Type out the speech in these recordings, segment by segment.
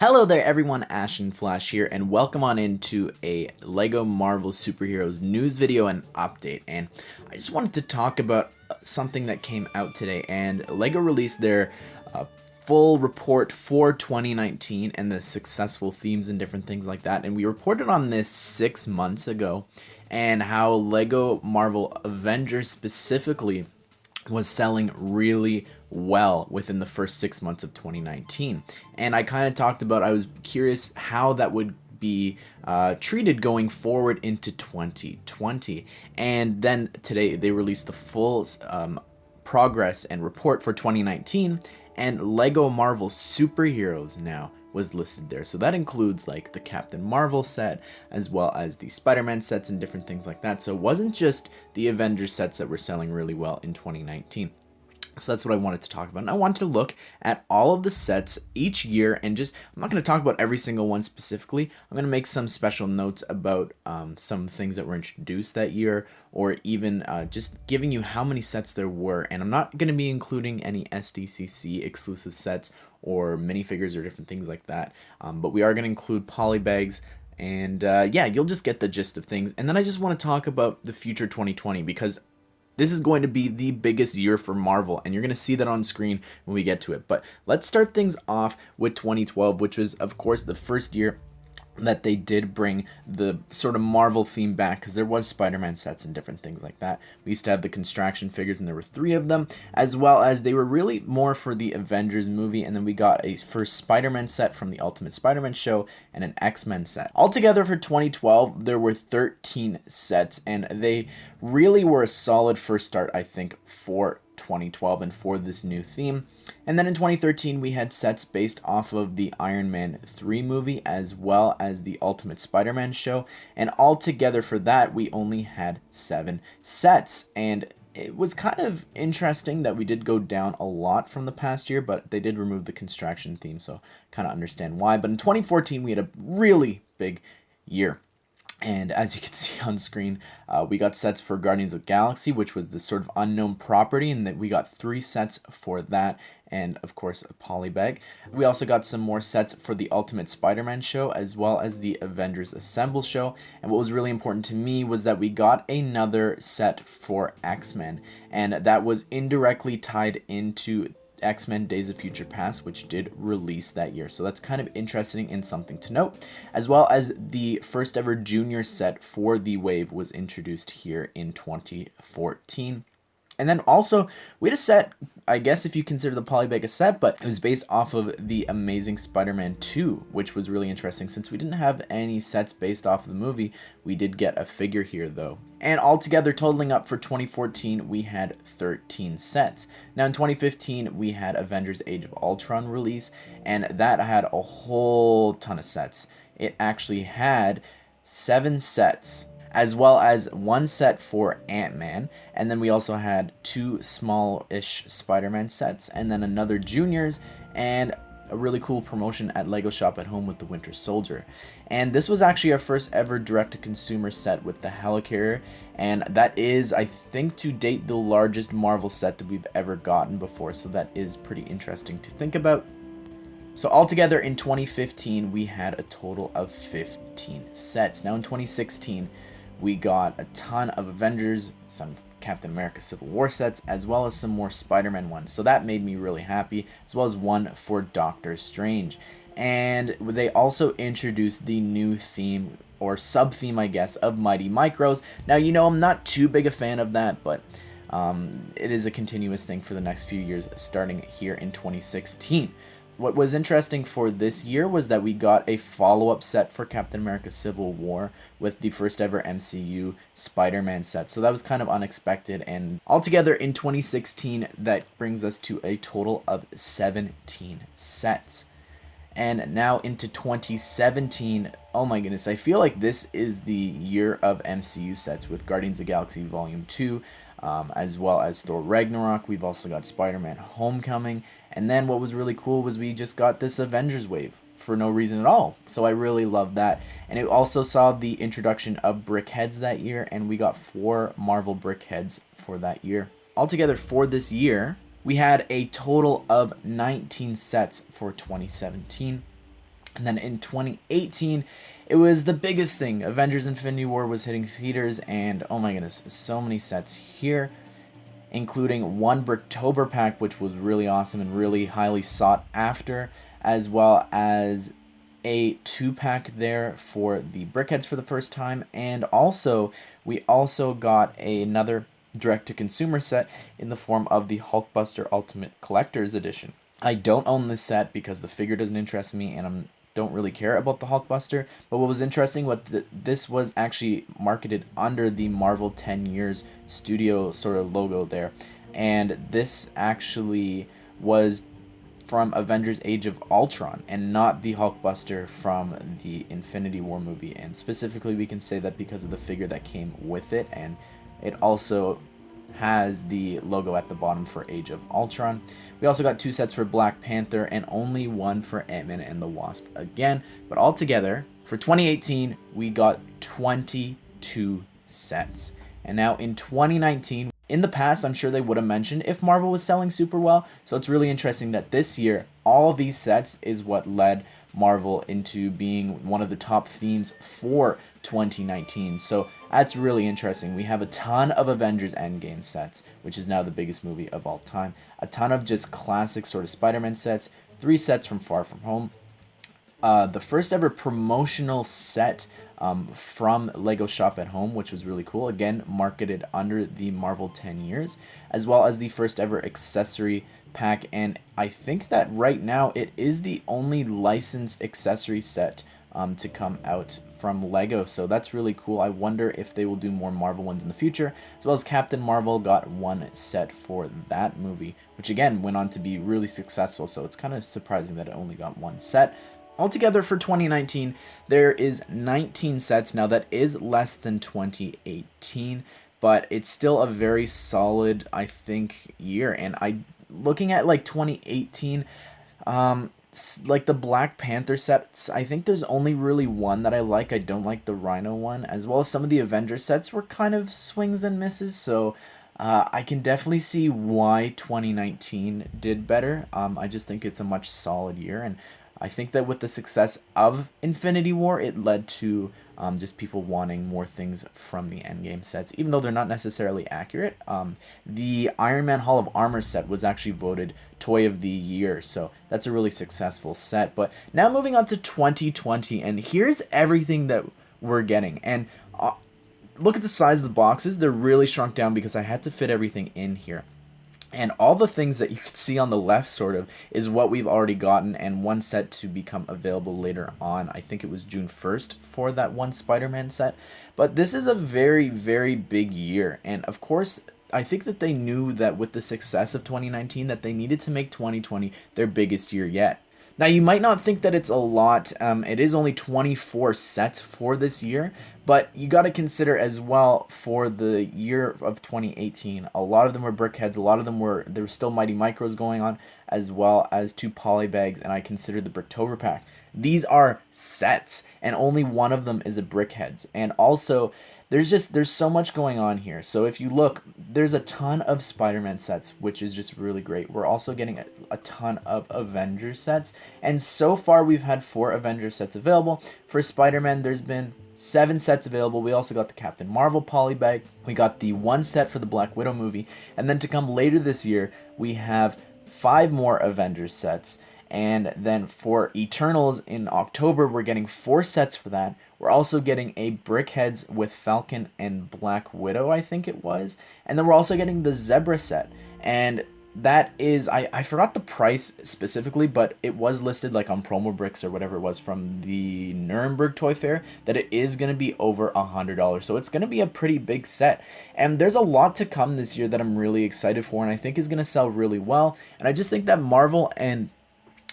Hello there everyone, Ashnflash here, and welcome on into a LEGO Marvel Superheroes news video and update. And I just wanted to talk about something that came out today, and LEGO released their full report for 2019 and the successful themes and different things like that. And we reported on this 6 months ago, and how LEGO Marvel Avengers specifically was selling really well within the first 6 months of 2019. And I kind of talked about, I was curious how that would be treated going forward into 2020. And then today they released the full progress and report for 2019, and LEGO Marvel Superheroes now was listed there. So that includes like the Captain Marvel set, as well as the Spider-Man sets and different things like that. So it wasn't just the Avengers sets that were selling really well in 2019. So that's what I wanted to talk about. And I wanted to look at all of the sets each year, and just, I'm not going to talk about every single one specifically. I'm going to make some special notes about some things that were introduced that year, or even just giving you how many sets there were. And I'm not going to be including any SDCC exclusive sets or minifigures or different things like that. But we are going to include polybags. And yeah, you'll just get the gist of things. And then I just want to talk about the future 2020, because this is going to be the biggest year for Marvel, and you're going to see that on screen when we get to it. But let's start things off with 2012, which was, of course, the first year that they did bring the sort of Marvel theme back, because there was Spider-Man sets and different things like that. We used to have the construction figures, and there were 3 of them, as well as they were really more for the Avengers movie. And then we got a first Spider-Man set from the Ultimate Spider-Man show and an X-Men set. Altogether for 2012, there were 13 sets, and they really were a solid first start, I think, for 2012 and for this new theme. And then in 2013 we had sets based off of the Iron Man 3 movie, as well as the Ultimate Spider-Man show, and altogether for that we only had 7 sets. And it was kind of interesting that we did go down a lot from the past year, but they did remove the construction theme, so kind of understand why. But in 2014 we had a really big year. And as you can see on screen, we got sets for Guardians of the Galaxy, which was this sort of unknown property, and that we got 3 sets for that, and of course a polybag. We also got some more sets for the Ultimate Spider-Man show, as well as the Avengers Assemble show. And what was really important to me was that we got another set for X-Men, and that was indirectly tied into X-Men Days of Future Past, which did release that year. So that's kind of interesting and something to note, as well as the first ever junior set for the Wave was introduced here in 2014. And then also, we had a set, I guess if you consider the polybag a set, but it was based off of the Amazing Spider-Man 2, which was really interesting. Since we didn't have any sets based off of the movie, we did get a figure here though. And altogether, totaling up for 2014, we had 13 sets. Now in 2015, we had Avengers Age of Ultron release, and that had a whole ton of sets. It actually had 7 sets, as well as 1 set for Ant-Man, and then we also had 2 small-ish Spider-Man sets, and then another Juniors, and a really cool promotion at LEGO Shop at Home with the Winter Soldier. And this was actually our first ever direct-to-consumer set with the Helicarrier, and that is, I think to date, the largest Marvel set that we've ever gotten before, so that is pretty interesting to think about. So altogether in 2015, we had a total of 15 sets. Now in 2016, we got a ton of Avengers, some Captain America Civil War sets, as well as some more Spider-Man ones. So that made me really happy, as well as one for Doctor Strange. And they also introduced the new theme, or sub-theme I guess, of Mighty Micros. Now, you know, I'm not too big a fan of that, but it is a continuous thing for the next few years, starting here in 2016. What was interesting for this year was that we got a follow-up set for Captain America Civil War with the first ever MCU Spider-Man set. So that was kind of unexpected, and altogether in 2016, that brings us to a total of 17 sets. And now into 2017, oh my goodness, I feel like this is the year of MCU sets with Guardians of the Galaxy Volume 2, as well as Thor Ragnarok. We've also got Spider-Man Homecoming, and then what was really cool was we just got this Avengers wave for no reason at all. So I really love that. And it also saw the introduction of BrickHeads that year, and we got 4 Marvel BrickHeads for that year. Altogether for this year, we had a total of 19 sets for 2017. And then in 2018, it was the biggest thing. Avengers Infinity War was hitting theaters, and oh my goodness, so many sets here, including one Bricktober pack, which was really awesome and really highly sought after, as well as a 2-pack there for the Brickheads for the first time, and also we also got another direct-to-consumer set in the form of the Hulkbuster Ultimate Collector's Edition. I don't own this set because the figure doesn't interest me, and I don't really care about the Hulkbuster. But what was interesting was that this was actually marketed under the Marvel 10 Years Studio sort of logo there, and this actually was from Avengers Age of Ultron and not the Hulkbuster from the Infinity War movie. And specifically, we can say that because of the figure that came with it, and it also has the logo at the bottom for Age of Ultron. We also got 2 sets for Black Panther and only 1 for Ant-Man and the Wasp again. But altogether, for 2018, we got 22 sets. And now in 2019, in the past, I'm sure they would have mentioned if Marvel was selling super well. So it's really interesting that this year, all of these sets is what led Marvel into being one of the top themes for 2019. So that's really interesting. We have a ton of Avengers Endgame sets, which is now the biggest movie of all time. A ton of just classic sort of Spider-Man sets. 3 sets from Far From Home. The first ever promotional set from Lego Shop at Home, which was really cool. Again, marketed under the Marvel 10 Years, as well as the first ever accessory pack. And I think that right now it is the only licensed accessory set to come out from Lego. So that's really cool. I wonder if they will do more Marvel ones in the future, as well as Captain Marvel got 1 set for that movie, which again went on to be really successful. So it's kind of surprising that it only got 1 set. Altogether for 2019, there is 19 sets. Now that is less than 2018, but it's still a very solid, I think, year. And looking at like 2018, like the Black Panther sets, I think there's only really 1 that I like. I don't like the Rhino one, as well as some of the Avenger sets were kind of swings and misses. So I can definitely see why 2019 did better. I just think it's a much solid year, and I think that with the success of Infinity War, it led to just people wanting more things from the Endgame sets, even though they're not necessarily accurate. The Iron Man Hall of Armor set was actually voted Toy of the Year, so that's a really successful set. But now moving on to 2020, and here's everything that we're getting. And look at the size of the boxes. They're really shrunk down because I had to fit everything in here. And all the things that you can see on the left sort of is what we've already gotten, and 1 set to become available later on. I think it was June 1st for that 1 Spider-Man set. But this is a very, very big year. And of course, I think that they knew that with the success of 2019 that they needed to make 2020 their biggest year yet. Now, you might not think that it's a lot. It is only 24 sets for this year, but you got to consider as well for the year of 2018, a lot of them were Brickheads, a lot of them there were still Mighty Micros going on, as well as 2 Polybags, and I consider the Bricktober pack. These are sets, and only 1 of them is a Brickheads. And also, there's so much going on here. So if you look, there's a ton of Spider-Man sets, which is just really great. We're also getting a ton of Avengers sets, and so far we've had 4 Avengers sets available. For Spider-Man, there's been 7 sets available. We also got the Captain Marvel polybag. We got the 1 set for the Black Widow movie, and then to come later this year, we have 5 more Avengers sets. And then for Eternals in October, we're getting 4 sets for that. We're also getting a Brickheads with Falcon and Black Widow, I think it was. And then we're also getting the Zebra set. And that is, I forgot the price specifically, but it was listed like on Promo Bricks or whatever it was from the Nuremberg Toy Fair, that it is going to be over $100. So it's going to be a pretty big set. And there's a lot to come this year that I'm really excited for, and I think is going to sell really well. And I just think that Marvel and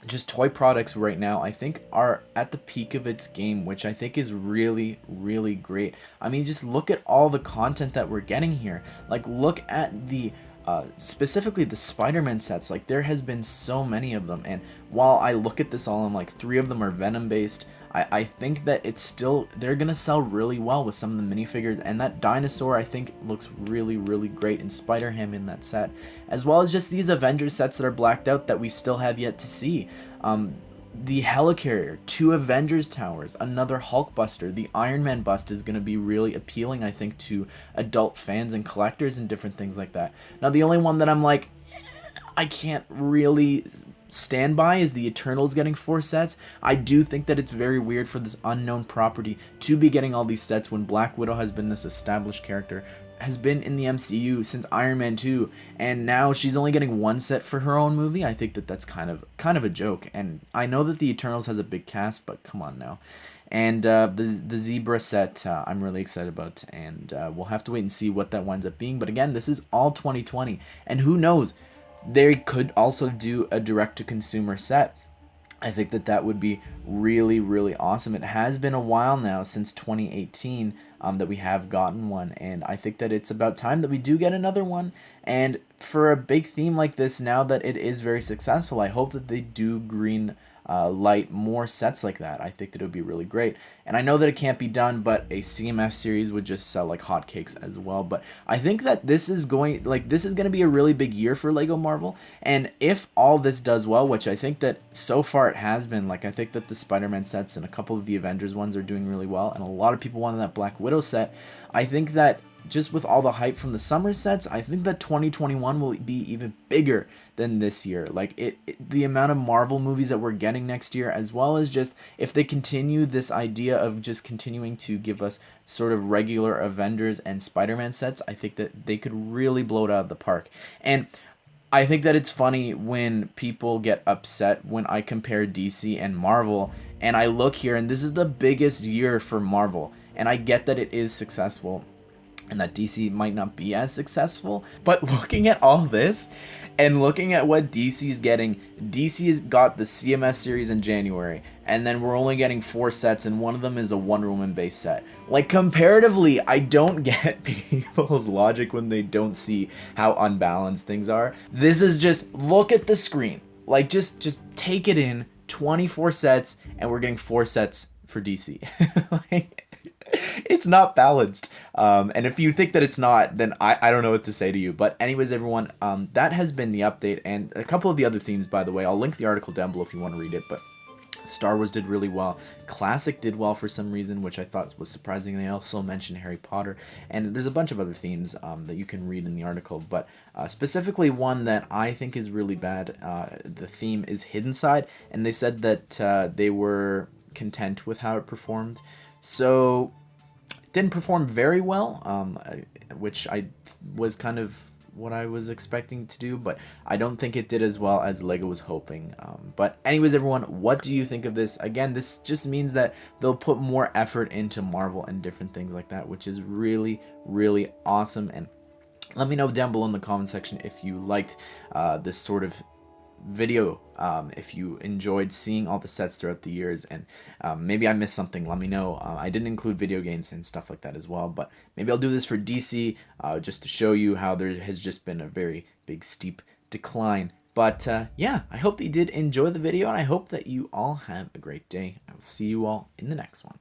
just toy products right now, I think, are at the peak of its game, which I think is really, really great. I mean, just look at all the content that we're getting here. Like, look at the specifically the Spider-Man sets. Like, there has been so many of them, and while I look at this all, I'm like, 3 of them are Venom based. I think that it's still, they're gonna sell really well with some of the minifigures, and that dinosaur I think looks really, really great, and Spider-Ham in that set, as well as just these Avengers sets that are blacked out that we still have yet to see. the Helicarrier, 2 Avengers towers, another Hulkbuster. The Iron Man bust is going to be really appealing, I think, to adult fans and collectors and different things like that. Now, the only one that I'm like, I can't really stand by is the Eternals getting 4 sets. I do think that it's very weird for this unknown property to be getting all these sets when Black Widow has been this established character, has been in the MCU since Iron Man 2, and now she's only getting 1 set for her own movie. I think that that's kind of a joke, and I know that the Eternals has a big cast, but come on now. And the Zebra set, I'm really excited about, and we'll have to wait and see what that winds up being. But again, this is all 2020, and who knows, they could also do a direct-to-consumer set. I think that that would be really, really awesome. It has been a while now, since 2018, that we have gotten one, and I think that it's about time that we do get another one. And for a big theme like this, now that it is very successful, I hope that they do green light more sets like that. I think that it would be really great. And I know that it can't be done, but a CMF series would just sell like hotcakes as well. But I think that this is going to be a really big year for Lego Marvel. And if all this does well, which I think that so far it has been, like I think that the Spider-Man sets and a couple of the Avengers ones are doing really well, and a lot of people wanted that Black Widow set. I think that just with all the hype from the summer sets, I think that 2021 will be even bigger than this year. Like the amount of Marvel movies that we're getting next year, as well as just if they continue this idea of just continuing to give us sort of regular Avengers and Spider-Man sets, I think that they could really blow it out of the park. And I think that it's funny when people get upset when I compare DC and Marvel, and I look here, and this is the biggest year for Marvel, and I get that it is successful and that DC might not be as successful, but looking at all this and looking at what DC is getting, DC has got the CMF series in January, and then we're only getting 4 sets, and one of them is a Wonder Woman based set. Like, comparatively, I don't get people's logic when they don't see how unbalanced things are. This is just, look at the screen. Like, just take it in, 24 sets, and we're getting 4 sets for DC. Like, it's not balanced. And if you think that it's not, then I don't know what to say to you. But anyways, everyone, that has been the update, and a couple of the other themes, by the way. I'll link the article down below if you want to read it. But Star Wars did really well. Classic did well for some reason, which I thought was surprising. They also mentioned Harry Potter, and there's a bunch of other themes that you can read in the article. But specifically one that I think is really bad, the theme is Hidden Side, and they said that they were content with how it performed. So it didn't perform very well, which I was kind of what I was expecting to do, but I don't think it did as well as Lego was hoping. But anyways, everyone, what do you think of this? Again, this just means that they'll put more effort into Marvel and different things like that, which is really, really awesome. And let me know down below in the comment section if you liked this sort of video, if you enjoyed seeing all the sets throughout the years, and maybe I missed something. Let me know. I didn't include video games and stuff like that as well, but maybe I'll do this for DC just to show you how there has just been a very big steep decline. But yeah, I hope that you did enjoy the video, and I hope that you all have a great day. I will see you all in the next one.